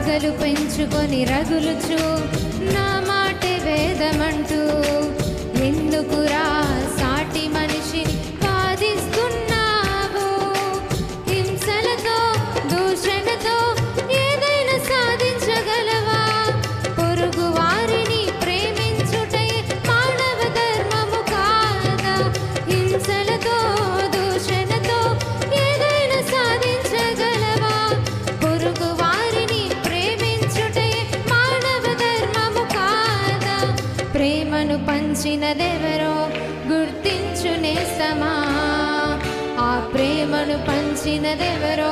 పగలు పెంచుకొని రగులుచు నా మాటే వేదమంటూ ఎందుకురా సాటి మనిషిని బాధిస్తున్నావు? హింసలతో దూషణతో ఏదైనా సాధించగలవా? పొరుగు వారిని ప్రేమించుటే మానవ ధర్మము కాదా? హింసలతో దూషణతో ఏదైనా సాధించగలవా? పొరుగు వారిని ప్రేమించుటే మానవ ధర్మము కాదా? ప్రేమను పంచినదెవరో గుర్తించు నేస్తమా, ఆ ప్రేమను పంచినదెవరో